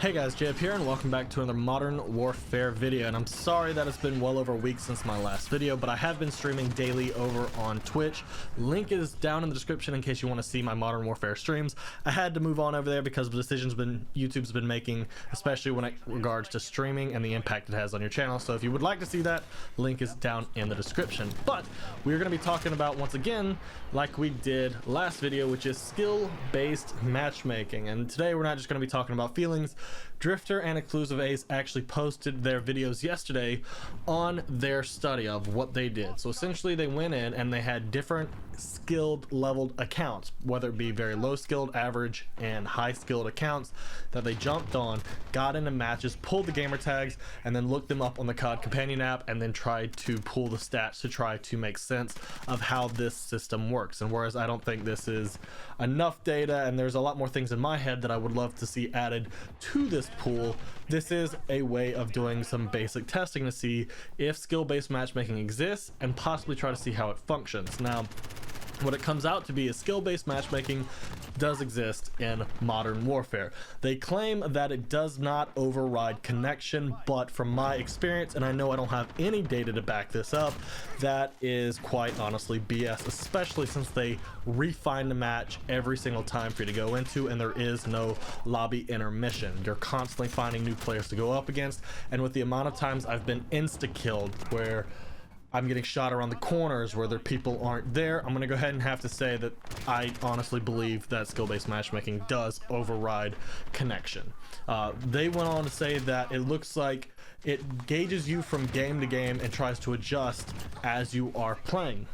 Hey guys, JF here and welcome back to another Modern Warfare video, and I'm sorry that it's been well over a week since my last video, but I have been streaming daily over on Twitch. Link is down in the description in case you want to see my Modern Warfare streams. I had to move on over there because of decisions YouTube's been making, especially when it regards to streaming and the impact it has on your channel. So if you would like to see that, link is down in the description. But we're going to be talking about, once again, like we did last video, which is skill-based matchmaking. And today we're not just going to be talking about feelings. Drift0r and XclusiveAce actually posted their videos yesterday on their study of what they did. So essentially they went in and they had different skilled leveled accounts, whether it be very low skilled, average, and high skilled accounts that they jumped on, got into matches, pulled the gamer tags, and then looked them up on the COD companion app, and then tried to pull the stats to try to make sense of how this system works. And whereas I don't think this is enough data, and there's a lot more things in my head that I would love to see added to this pool, this is a way of doing some basic testing to see if skill-based matchmaking exists and possibly try to see how it functions. Now, what it comes out to be is skill-based matchmaking does exist in Modern Warfare. They claim that it does not override connection, but from my experience, and I know I don't have any data to back this up, that is quite honestly BS, especially since they refine the match every single time for you to go into, and there is no lobby intermission. You're constantly finding new players to go up against, and with the amount of times I've been insta-killed where I'm getting shot around the corners where people aren't there, I'm gonna go ahead and have to say that I honestly believe that skill-based matchmaking does override connection. They went on to say that it looks like it gauges you from game to game and tries to adjust as you are playing.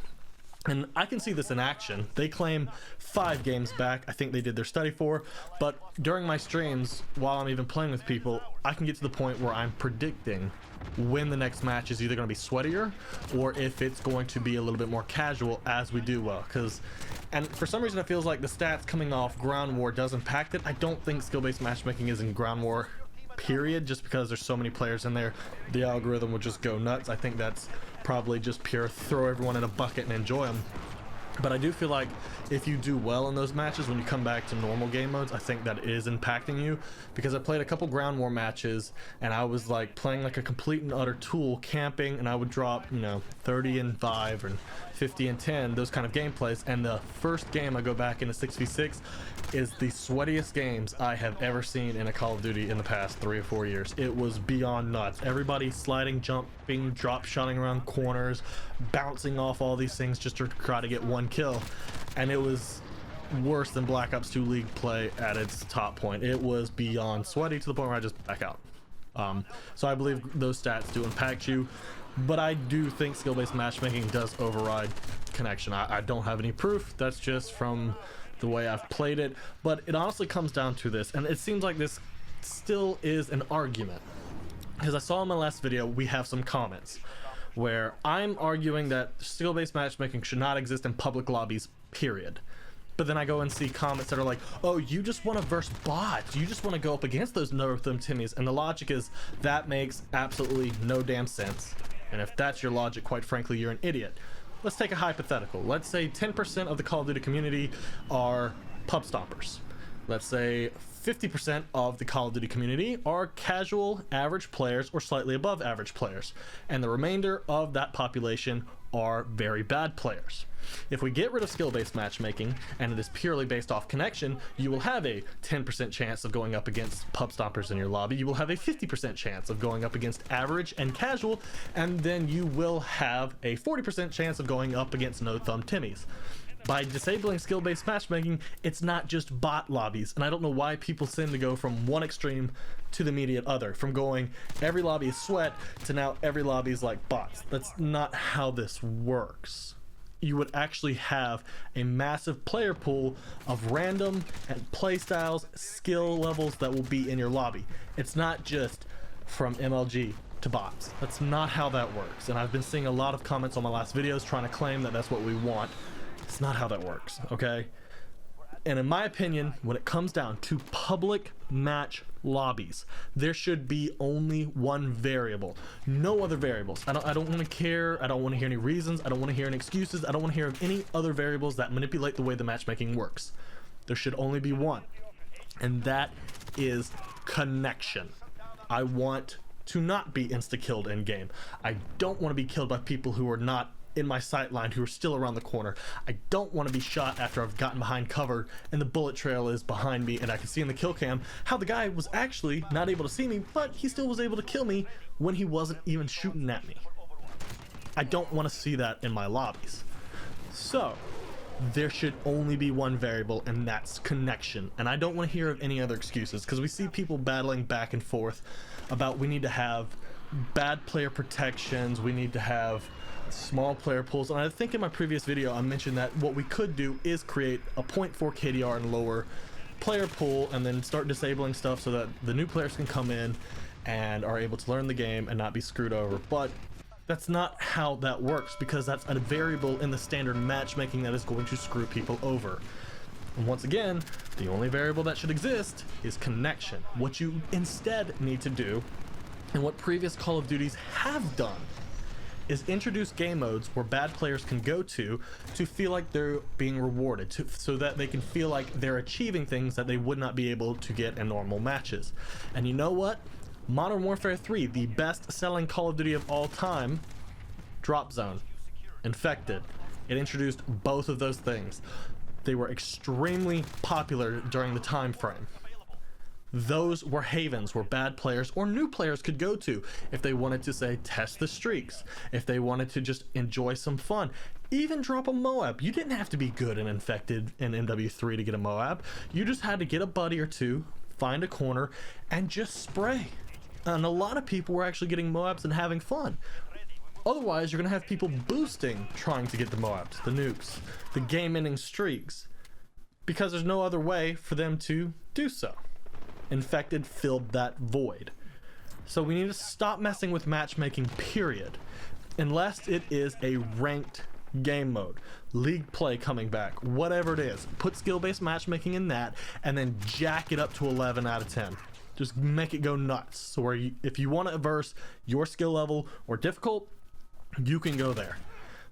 And I can see this in action. They claim 5 games back, I think they did their study for, but during my streams, while I'm even playing with people, I can get to the point where I'm predicting when the next match is either going to be sweatier or if it's going to be a little bit more casual as we do well. And for some reason it feels like the stats coming off Ground War does impact it. I don't think skill-based matchmaking is in Ground War, period, just because there's so many players in there. The algorithm would just go nuts. I think that's probably just pure throw everyone in a bucket and enjoy them. But I do feel like if you do well in those matches, when you come back to normal game modes, I think that is impacting you, because I played a couple Ground War matches and I was like playing like a complete and utter tool, camping, and I would drop, you know, 30 and 5 and 50 and 10, those kind of gameplays. And the first game I go back into 6v6 is the sweatiest games I have ever seen in a Call of Duty in the past 3 or 4 years. It was beyond nuts. Everybody sliding, jumping, drop shotting around corners, bouncing off all these things just to try to get one kill, and it was worse than Black Ops 2 League play at its top point. It was beyond sweaty to the point where I just back out. So I believe those stats do impact you, but I do think skill-based matchmaking does override connection. I don't have any proof, that's just from the way I've played it, but it honestly comes down to this, and it seems like this still is an argument, because I saw in my last video we have some comments where I'm arguing that skill-based matchmaking should not exist in public lobbies, period. But then I go and see comments that are like, oh, you just want to verse bots, you just want to go up against those no-thumb Timmies, and the logic is that makes absolutely no damn sense. And if that's your logic, quite frankly, you're an idiot. Let's take a hypothetical. Let's say 10% of the Call of Duty community are pub stompers. Let's say 50% of the Call of Duty community are casual average players or slightly above average players, and the remainder of that population are very bad players. If we get rid of skill-based matchmaking and it is purely based off connection, you will have a 10% chance of going up against pub stompers in your lobby, you will have a 50% chance of going up against average and casual, and then you will have a 40% chance of going up against no-thumb Timmies. By disabling skill-based matchmaking, it's not just bot lobbies, and I don't know why people seem to go from one extreme to the immediate other, from going every lobby is sweat to now every lobby is like bots. That's not how this works. You would actually have a massive player pool of random and play styles, skill levels that will be in your lobby. It's not just from MLG to bots. That's not how that works, and I've been seeing a lot of comments on my last videos trying to claim that that's what we want. It's not how that works, okay? And in my opinion, when it comes down to public match lobbies, there should be only one variable, no other variables. I don't want to care. I don't want to hear any reasons. I don't want to hear any excuses. I don't want to hear of any other variables that manipulate the way the matchmaking works. There should only be one. and that is connection. I want to not be insta-killed in game. I don't want to be killed by people who are not in my sight line, who are still around the corner. I don't want to be shot after I've gotten behind cover and the bullet trail is behind me and I can see in the kill cam how the guy was actually not able to see me, but he still was able to kill me when he wasn't even shooting at me. I don't want to see that in my lobbies. So there should only be one variable, and that's connection. And I don't want to hear of any other excuses, because we see people battling back and forth about we need to have bad player protections, we need to have small player pools. And I think in my previous video I mentioned that what we could do is create a 0.4 KDR and lower player pool, and then start disabling stuff so that the new players can come in and are able to learn the game and not be screwed over. But that's not how that works, because that's a variable in the standard matchmaking that is going to screw people over. And once again, the only variable that should exist is connection. What you instead need to do, and what previous Call of Duties have done, is introduce game modes where bad players can go to feel like they're being rewarded, so that they can feel like they're achieving things that they would not be able to get in normal matches. And you know what? Modern Warfare 3, the best selling Call of Duty of all time, Drop Zone, Infected, it introduced both of those things. They were extremely popular during the time frame. Those were havens where bad players or new players could go to if they wanted to, say, test the streaks, if they wanted to just enjoy some fun, even drop a Moab. You didn't have to be good and Infected in MW3 to get a Moab. You just had to get a buddy or two, find a corner, and just spray. And a lot of people were actually getting Moabs and having fun. Otherwise, you're going to have people boosting trying to get the Moabs, the nukes, the game-ending streaks, because there's no other way for them to do so. Infected filled that void. So we need to stop messing with matchmaking, period. Unless it is a ranked game mode, league play coming back, whatever it is. Put skill-based matchmaking in that, and then jack it up to 11 out of 10. Just make it go nuts. So where if you want to verse your skill level or difficult, you can go there.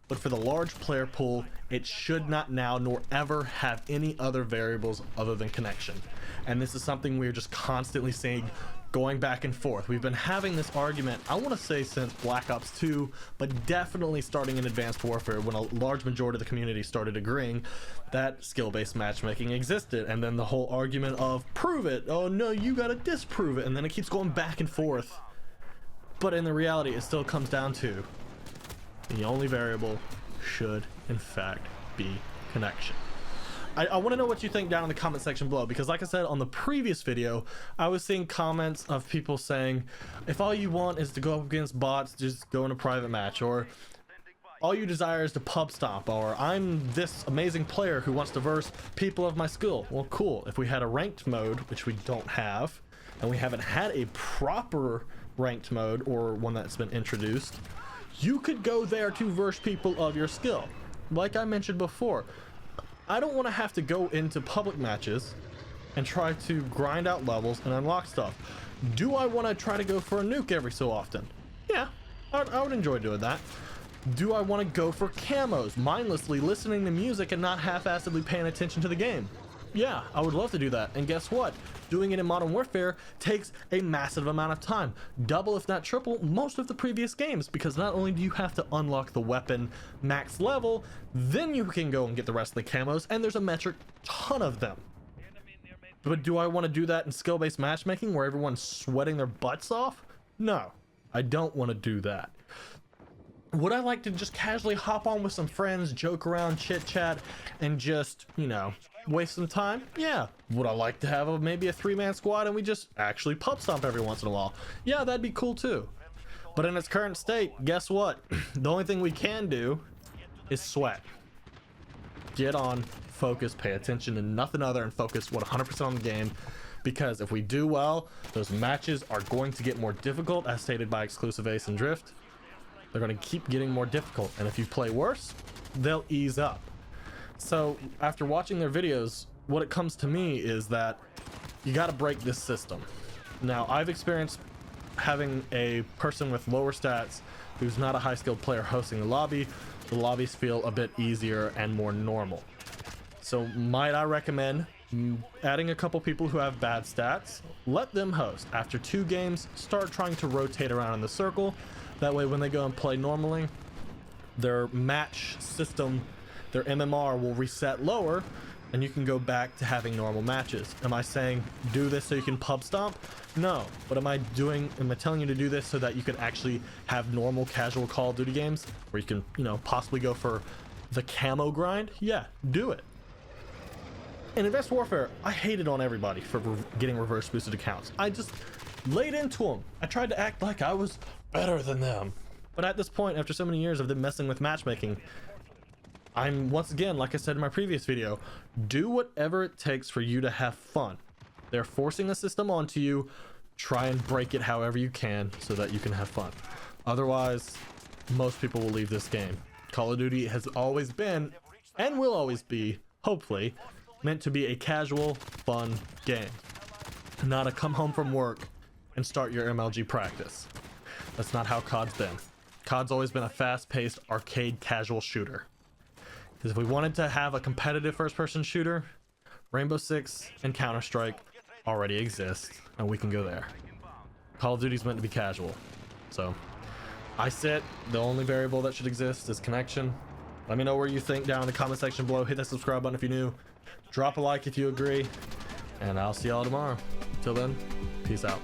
But for the large player pool, it should not now nor ever have any other variables other than connection. And this is something we're just constantly seeing going back and forth. We've been having this argument, I want to say, since Black Ops 2, but definitely starting in Advanced Warfare, when a large majority of the community started agreeing that skill-based matchmaking existed. And then the whole argument of prove it, oh no, you gotta disprove it, and then it keeps going back and forth. But in the reality, it still comes down to the only variable should in fact be connection. I want to know what you think down in the comment section below, because like I said on the previous video, I was seeing comments of people saying, if all you want is to go up against bots, just go in a private match, or all you desire is to pub stomp, or I'm this amazing player who wants to verse people of my skill. Well, cool. If we had a ranked mode, which we don't have, and we haven't had a proper ranked mode or one that's been introduced, you could go there to verse people of your skill. Like I mentioned before, I don't want to have to go into public matches and try to grind out levels and unlock stuff. Do I want to try to go for a nuke every so often? Yeah, I would enjoy doing that. Do I want to go for camos, mindlessly listening to music and not half-assedly paying attention to the game? Yeah, I would love to do that. And guess what? Doing it in Modern Warfare takes a massive amount of time. Double, if not triple, most of the previous games, because not only do you have to unlock the weapon max level, then you can go and get the rest of the camos, and there's a metric ton of them. But do I want to do that in skill-based matchmaking where everyone's sweating their butts off? No, I don't want to do that. Would I like to just casually hop on with some friends, joke around, chit chat, and just, you know, waste some time? Yeah. Would I like to have maybe a 3-man squad and we just actually pub stomp every once in a while? Yeah, that'd be cool too. But in its current state, guess what? The only thing we can do is sweat. Get on, focus, pay attention to nothing other, and focus 100% on the game. Because if we do well, those matches are going to get more difficult, as stated by XclusiveAce and Drift. They're going to keep getting more difficult, and if you play worse, they'll ease up. So after watching their videos, what it comes to me is that you got to break this system. Now, I've experienced having a person with lower stats who's not a high skilled player hosting the lobby. The lobbies feel a bit easier and more normal. So might I recommend adding a couple people who have bad stats, let them host. After 2 games, start trying to rotate around in the circle. That way when they go and play normally, their match system, their MMR will reset lower, and you can go back to having normal matches. Am I saying do this so you can pub stomp? No. But am I telling you to do this so that you could actually have normal casual Call of Duty games where you can, possibly go for the camo grind? Yeah, do it. In Advanced Warfare, I hated on everybody for getting reverse boosted accounts. I just laid into them. I tried to act like I was better than them. But at this point, after so many years of them messing with matchmaking, I'm, once again, like I said in my previous video, do whatever it takes for you to have fun. They're forcing the system onto you. Try and break it however you can so that you can have fun. Otherwise, most people will leave this game. Call of Duty has always been, and will always be, hopefully, meant to be a casual, fun game. Not a come home from work and start your MLG practice. That's not how COD's been. COD's always been a fast-paced, arcade, casual shooter. Because if we wanted to have a competitive first-person shooter, Rainbow Six and Counter-Strike already exist, and we can go there. Call of Duty's meant to be casual. So, I said the only variable that should exist is connection. Let me know where you think down in the comment section below. Hit that subscribe button if you're new. Drop a like if you agree. And I'll see y'all tomorrow. Until then, peace out.